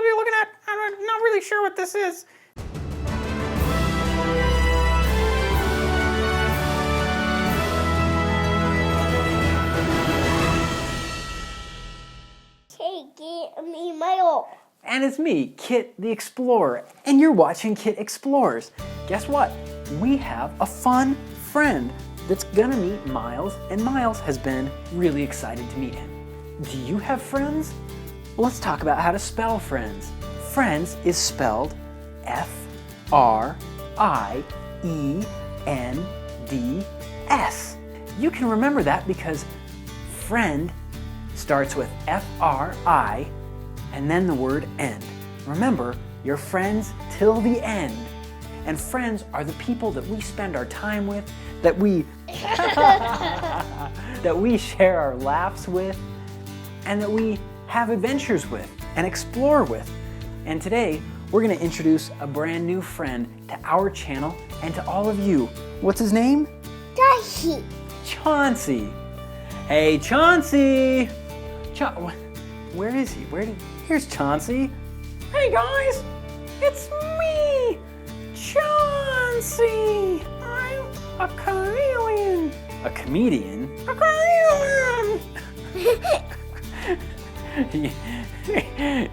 supposed to be looking at? I'm not really sure what this is. Hey, give me my all. And it's me, Kit the Explorer, and you're watching Kit Explores. Guess what? We have a fun friend that's gonna meet Miles, and Miles has been really excited to meet him. Do you have friends? Well, let's talk about how to spell friends. Friends is spelled F-R-I-E-N-D-S. You can remember that because friend starts with F-R-I and then the word end. Remember, you're friends till the end. And friends are the people that we spend our time with, that we that we share our laughs with, and that we have adventures with and explore with. And today, we're gonna introduce a brand new friend to our channel and to all of you. What's his name? Dashi. Chauncey. Hey, Chauncey! Where is he? Here's Chauncey. Hey guys, it's me, Chauncey. I'm a chameleon. A comedian? A chameleon.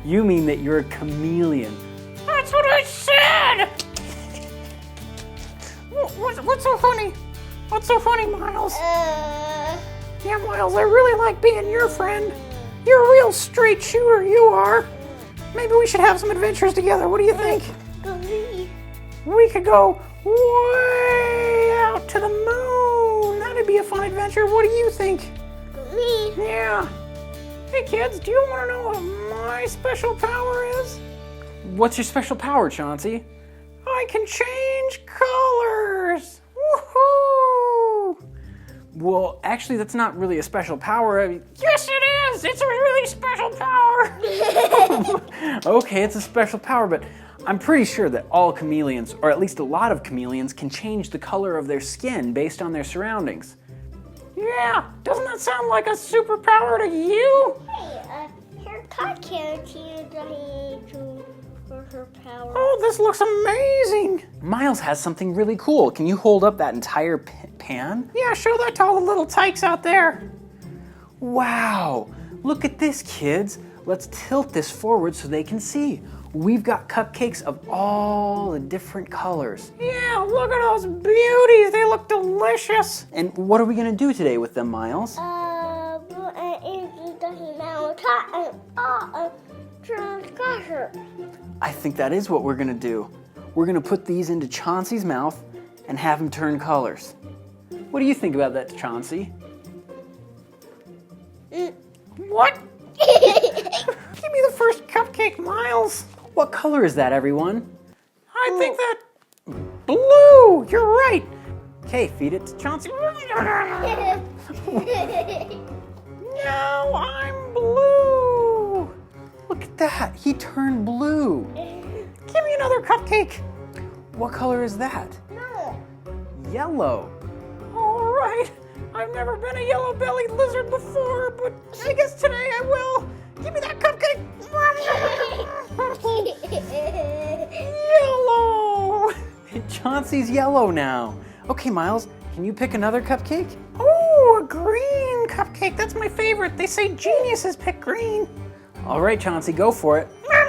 You mean that you're a chameleon? That's what I said. What's so funny? What's so funny, Miles? Yeah, Miles, I really like being your friend. You're a real straight shooter, you are. Maybe we should have some adventures together. What do you think? We could go way out to the moon. That'd be a fun adventure. What do you think? Me. Yeah. Hey kids, do you want to know what my special power is? What's your special power, Chauncey? I can change colors. Woohoo! Well, actually, that's not really a special power. Yes, it is! It's a really special power! Okay, it's a special power, but I'm pretty sure that all chameleons, or at least a lot of chameleons, can change the color of their skin based on their surroundings. Yeah, doesn't that sound like a superpower to you? Hey, her cat can't change her power. Oh, this looks amazing! Miles has something really cool. Can you hold up that entire pan? Yeah, show that to all the little tykes out there. Wow, look at this, kids. Let's tilt this forward so they can see. We've got cupcakes of all the different colors. Yeah, look at those beauties. They look delicious. And what are we gonna do today with them, Miles? I think that is what we're gonna do. We're gonna put these into Chauncey's mouth and have him turn colors. What do you think about that, Chauncey? What? Give me the first cupcake, Miles. What color is that, everyone? I think that blue. You're right. Okay, feed it to Chauncey. Now I'm blue. Look at that. He turned blue. Give me another cupcake. What color is that? No. Yellow. All right. I've never been a yellow-bellied lizard before, but I guess today I will. Give me that cupcake. Yellow. Chauncey's yellow now. Okay, Miles, can you pick another cupcake? Oh, a green cupcake. That's my favorite. They say geniuses pick green. All right, Chauncey, go for it. I'm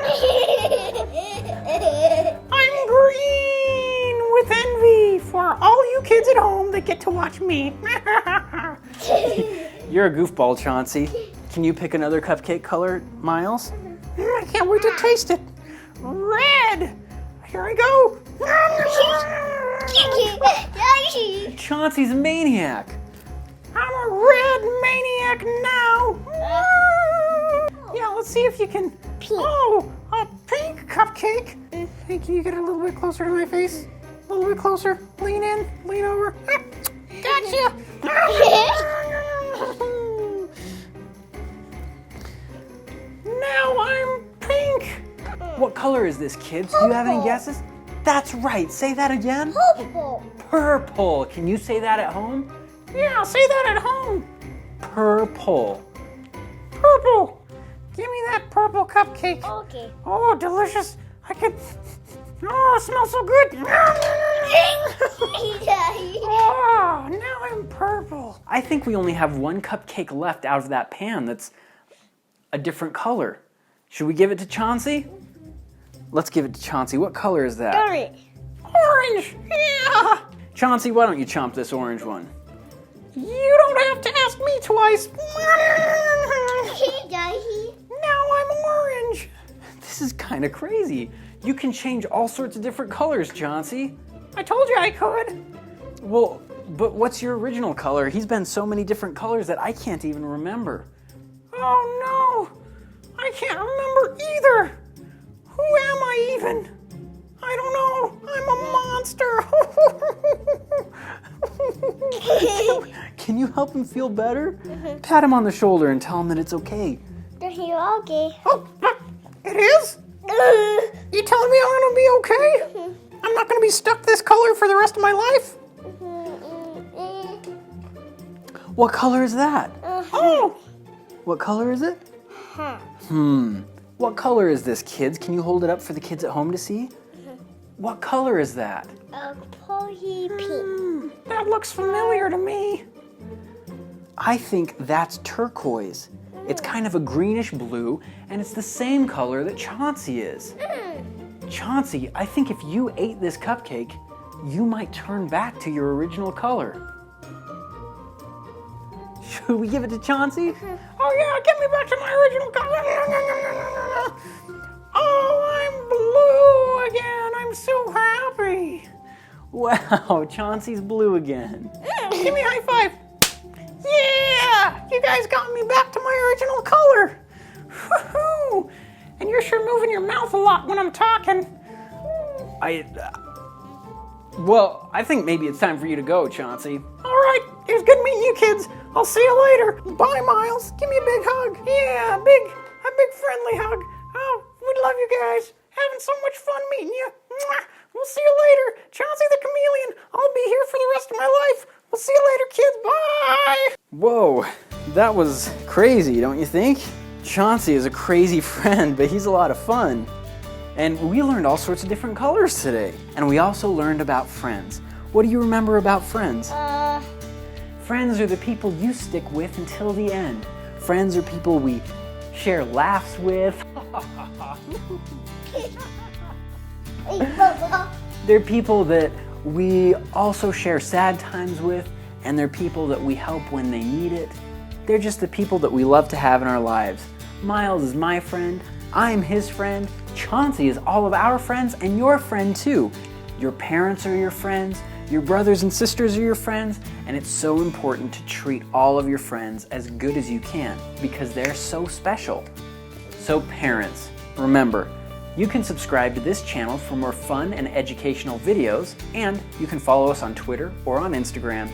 green with envy for all you kids at home that get to watch me. You're a goofball, Chauncey. Can you pick another cupcake color, Miles? I can't wait to taste it. Red. Here I go. Chauncey's a maniac. I'm a red maniac now. Yeah, let's see if you can. Oh, a pink cupcake. Hey, can you get a little bit closer to my face? A little bit closer. Lean in, lean over. Gotcha. Now I'm pink. What color is this, kids? Do you have any guesses? That's right. Say that again. Purple. Purple. Can you say that at home? Yeah, say that at home. Purple. Purple. Give me that purple cupcake. Okay. Oh, delicious. Oh, it smells so good. Oh, now I'm purple. I think we only have one cupcake left out of that pan that's a different color. Should we give it to Chauncey? Let's give it to Chauncey. What color is that? Orange. Orange. Yeah. Chauncey, why don't you chomp this orange one? You don't have to ask me twice. Hey, Daddy. Now I'm orange. This is kind of crazy. You can change all sorts of different colors, Chauncey. I told you I could. Well, but what's your original color? He's been so many different colors that I can't even remember. Oh no, I can't remember either. Who am I even? I don't know. I'm a monster. Can you help him feel better? Pat him on the shoulder and tell him that it's okay. Daddy, okay. Oh, it is? You telling me I'm gonna be okay? I'm not gonna be stuck this color for the rest of my life? What color is that? Oh! What color is it? What color is this, kids? Can you hold it up for the kids at home to see? What color is that? Poly pink. That looks familiar to me. I think that's turquoise. It's kind of a greenish blue, and it's the same color that Chauncey is. Chauncey, I think if you ate this cupcake, you might turn back to your original color. Should we give it to Chauncey? Oh yeah, get me back to my original color. Oh, I'm blue again. I'm so happy. Wow, Chauncey's blue again. Give me a high five. Yeah, you guys got me back to my original color. Woohoo! And you're sure moving your mouth a lot when I'm talking. Well, I think maybe it's time for you to go, Chauncey. All right, it was good meeting you kids. I'll see you later. Bye, Miles. Give me a big hug. Yeah, a big friendly hug. Oh, we love you guys. Having so much fun meeting you. Mwah. We'll see you later. Chauncey the Chameleon. I'll be here for the rest of my life. We'll see you later, kids. Bye. Whoa, that was crazy, don't you think? Chauncey is a crazy friend, but he's a lot of fun. And we learned all sorts of different colors today. And we also learned about friends. What do you remember about friends? Friends are the people you stick with until the end. Friends are people we share laughs with. They're people that we also share sad times with, and they're people that we help when they need it. They're just the people that we love to have in our lives. Miles is my friend, I'm his friend, Chauncey is all of our friends, and your friend too. Your parents are your friends, your brothers and sisters are your friends, and it's so important to treat all of your friends as good as you can because they're so special. So parents, remember, you can subscribe to this channel for more fun and educational videos, and you can follow us on Twitter or on Instagram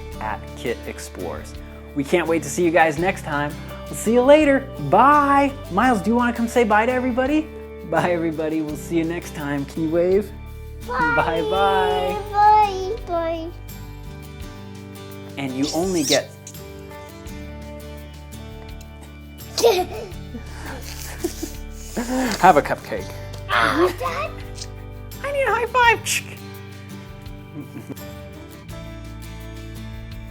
@KitExplores. We can't wait to see you guys next time. We'll see you later. Bye. Miles, do you want to come say bye to everybody? Bye, everybody. We'll see you next time. Can you wave? Bye. Bye-bye. Bye. Bye. And you only get... Have a cupcake. Dad? I need a high five.